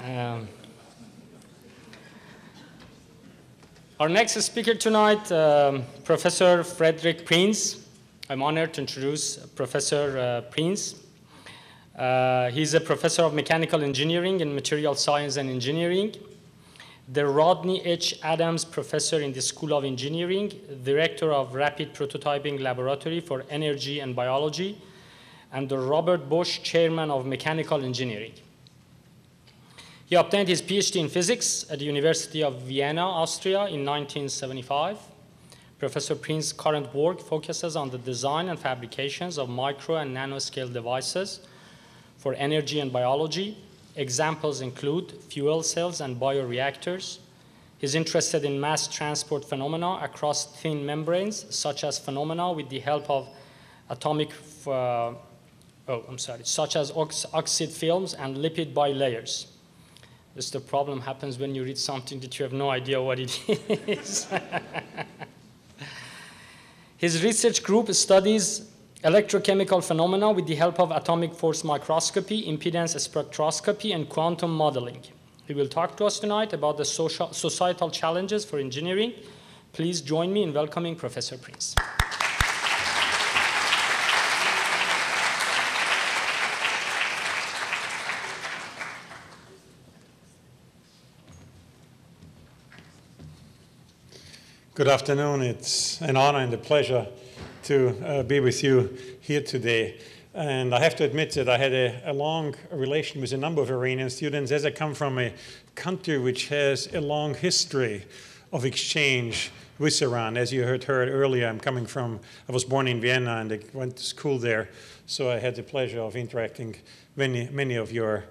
Um, our next speaker tonight, Professor Freidrich Prinz. I'm honored to introduce Professor Prinz. He's a professor of mechanical engineering and material science and engineering, the Rodney H. Adams Professor in the School of Engineering, Director of Rapid Prototyping Laboratory for Energy and Biology, and the Robert Bosch Chairman of Mechanical Engineering. He obtained his PhD in physics at the University of Vienna, Austria in 1975. Professor Prinz's current work focuses on the design and fabrications of micro and nanoscale devices for energy and biology. Examples include fuel cells and bioreactors. He's interested in mass transport phenomena across thin membranes, such as phenomena with the help of such as oxide films and lipid bilayers. This the problem happens when you read something that you have no idea what it is. His research group studies electrochemical phenomena with the help of atomic force microscopy, impedance spectroscopy, and quantum modeling. He will talk to us tonight about the societal challenges for engineering. Please join me in welcoming Professor Prinz. Good afternoon. It's an honor and a pleasure to be with you here today. And I have to admit that I had a long relation with a number of Iranian students, as I come from a country which has a long history of exchange with Iran. As you heard earlier, I was born in Vienna and I went to school there, so I had the pleasure of interacting with many of your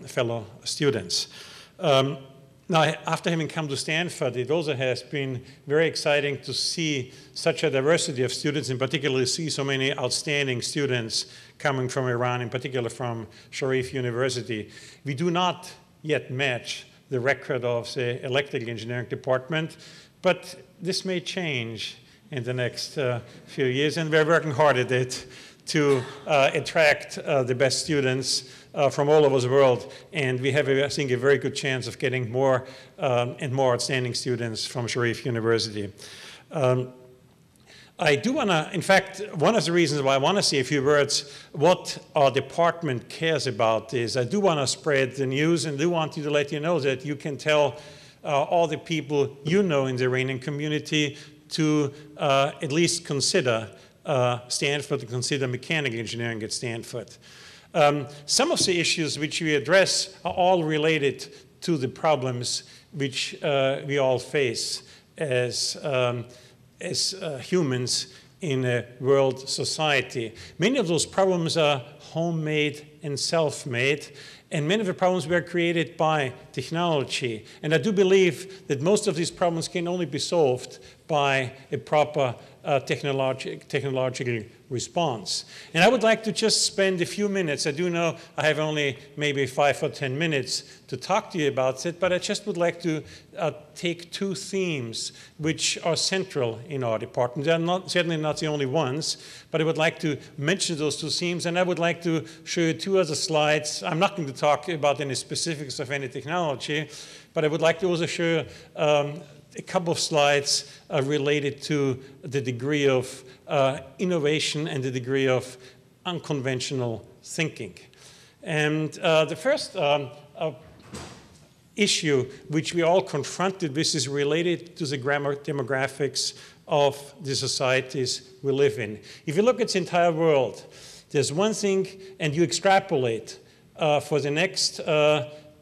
fellow students. Now, after having come to Stanford, it also has been very exciting to see such a diversity of students, in particular see so many outstanding students coming from Iran, in particular from Sharif University. We do not yet match the record of the electrical engineering department, but this may change in the next few years, and we're working hard at it to attract the best students from all over the world. And we have, I think, a very good chance of getting more and more outstanding students from Sharif University. I do want to, in fact, one of the reasons why I want to say a few words, what our department cares about is I do want to spread the news and do want to let you know that you can tell all the people you know in the Iranian community to at least consider Stanford, to consider mechanical engineering at Stanford. Some of the issues which we address are all related to the problems which we all face as humans in a world society. Many of those problems are homemade and self-made, and many of the problems were created by technology. And I do believe that most of these problems can only be solved by a proper technological response. And I would like to just spend a few minutes. I do know I have only maybe 5 or 10 minutes to talk to you about it, but I just would like to take two themes which are central in our department. They're certainly not the only ones, but I would like to mention those two themes, and I would like to show you two other slides. I'm not going to talk about any specifics of any technology, but I would like to also show you a couple of slides related to the degree of innovation and the degree of unconventional thinking. And the first issue which we all confronted with is related to the demographics of the societies we live in. If you look at the entire world, there's one thing, and you extrapolate for the next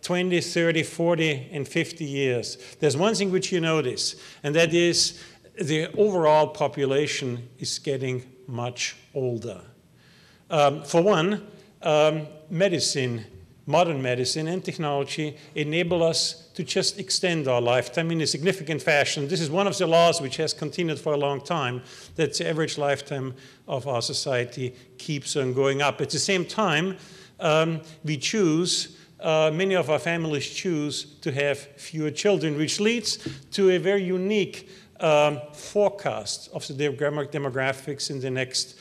20, 30, 40, and 50 years. There's one thing which you notice, and that is the overall population is getting much older. For one, medicine, modern medicine and technology enable us to just extend our lifetime in a significant fashion. This is one of the laws which has continued for a long time, that the average lifetime of our society keeps on going up. At the same time, many of our families choose to have fewer children, which leads to a very unique forecast of the demographics in the next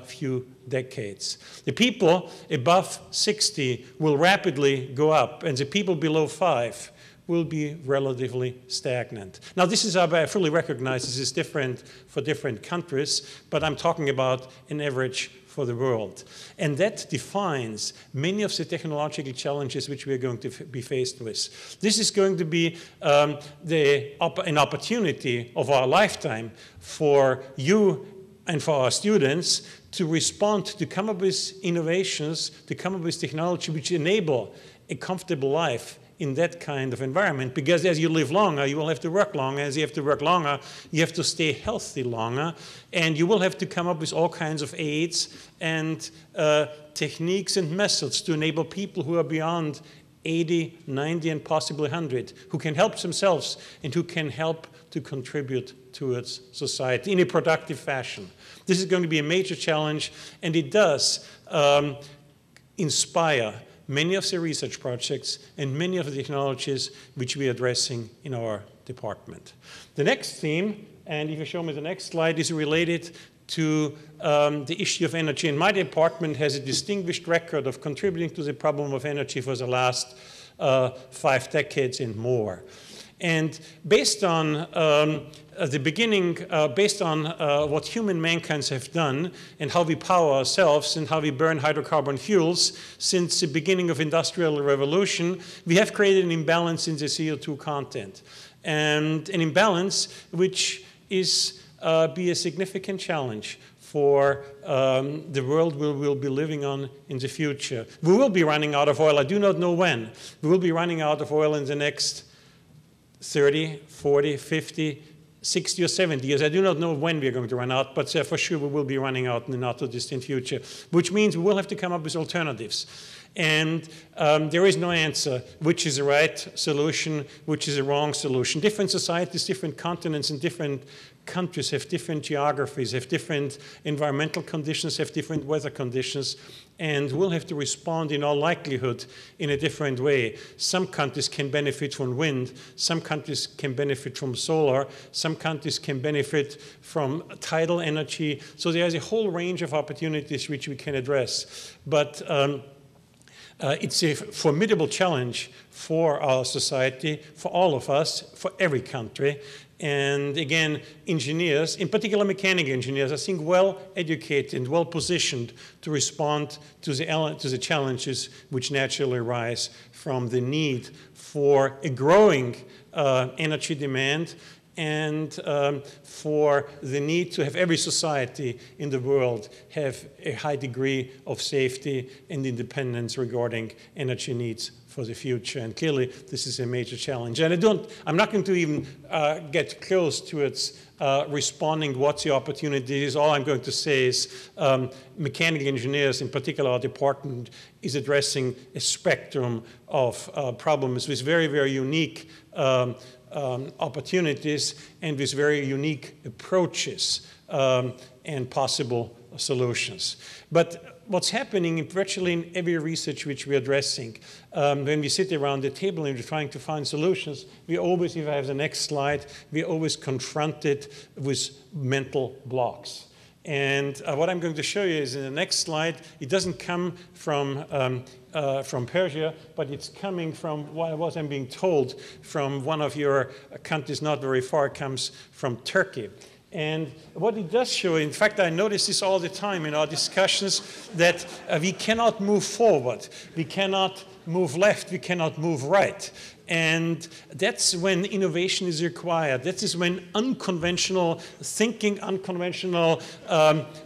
few decades. The people above 60 will rapidly go up, and the people below 5 will be relatively stagnant. Now, this is, I fully recognize this is different for different countries, but I'm talking about an average for the world. And that defines many of the technological challenges which we are going to be faced with. This is going to be an opportunity of our lifetime for you and for our students to respond, to come up with innovations, to come up with technology which enable a comfortable life in that kind of environment. Because as you live longer, you will have to work longer. As you have to work longer, you have to stay healthy longer. And you will have to come up with all kinds of aids and techniques and methods to enable people who are beyond 80, 90, and possibly 100, who can help themselves and who can help to contribute towards society in a productive fashion. This is going to be a major challenge, and it does inspire many of the research projects and many of the technologies which we are addressing in our department. The next theme, and if you show me the next slide, is related to the issue of energy. And my department has a distinguished record of contributing to the problem of energy for the last 5 decades and more. And based on the beginning, based on what human mankind have done and how we power ourselves and how we burn hydrocarbon fuels since the beginning of industrial revolution, we have created an imbalance in the CO2 content. And an imbalance which is be a significant challenge for the world we will be living on in the future. We will be running out of oil. I do not know when. We will be running out of oil in the next 30, 40, 50, 60 or 70 years. I do not know when we are going to run out, but for sure we will be running out in the not too distant future, which means we will have to come up with alternatives. And there is no answer which is the right solution, which is the wrong solution. Different societies, different continents, and different countries have different geographies, have different environmental conditions, have different weather conditions, and we'll have to respond in all likelihood in a different way. Some countries can benefit from wind, some countries can benefit from solar, some countries can benefit from tidal energy. So there's a whole range of opportunities which we can address. But it's a formidable challenge for our society, for all of us, for every country. And again, engineers, in particular mechanical engineers, I think well educated and well positioned to respond to the challenges which naturally arise from the need for a growing energy demand and for the need to have every society in the world have a high degree of safety and independence regarding energy needs for the future. And clearly, this is a major challenge. And I'm not going to even get close to its responding what the opportunity is. All I'm going to say is mechanical engineers, in particular our department, is addressing a spectrum of problems with very, very unique opportunities and with very unique approaches and possible solutions. But what's happening virtually in every research which we're addressing, when we sit around the table and we're trying to find solutions, we always, if I have the next slide, we're always confronted with mental blocks. And what I'm going to show you is in the next slide, it doesn't come from Persia, but it's coming from what I'm being told from one of your countries not very far. It comes from Turkey. And what it does show, in fact, I notice this all the time in our discussions, that we cannot move forward. We cannot move left. We cannot move right. And that's when innovation is required. That is when unconventional thinking, unconventional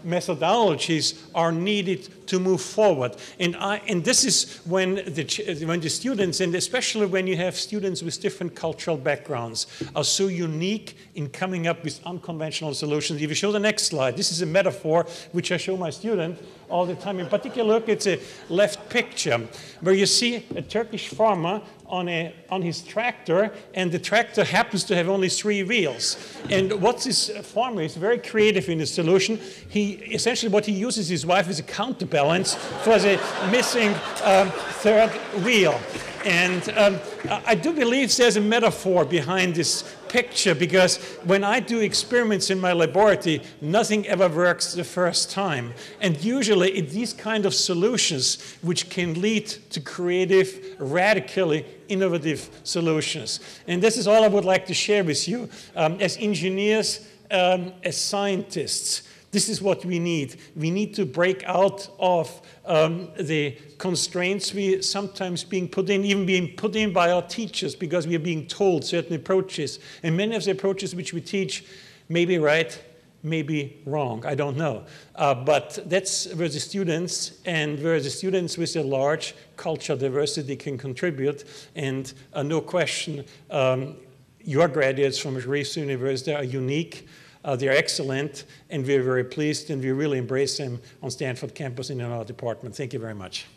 methodologies are needed to move forward. And this is when the students, and especially when you have students with different cultural backgrounds, are so unique in coming up with unconventional solutions. If you show the next slide, this is a metaphor which I show my student all the time. In particular, look at the left picture, where you see a Turkish farmer on his tractor, and the tractor happens to have only 3 wheels. And what this farmer is very creative in his solution. Essentially what he uses his wife as a counterbalance for the missing 3rd wheel. And I do believe there's a metaphor behind this picture, because when I do experiments in my laboratory, nothing ever works the first time. And usually it's these kind of solutions which can lead to creative, radically innovative solutions. And this is all I would like to share with you. As engineers, as scientists, this is what we need. We need to break out of the constraints we sometimes being put in, even being put in by our teachers, because we are being told certain approaches. And many of the approaches which we teach may be right, may be wrong. I don't know. But that's where the students with a large cultural diversity can contribute. And no question, your graduates from Sharif University are unique. They're excellent, and we're very pleased, and we really embrace them on Stanford campus and in our department. Thank you very much.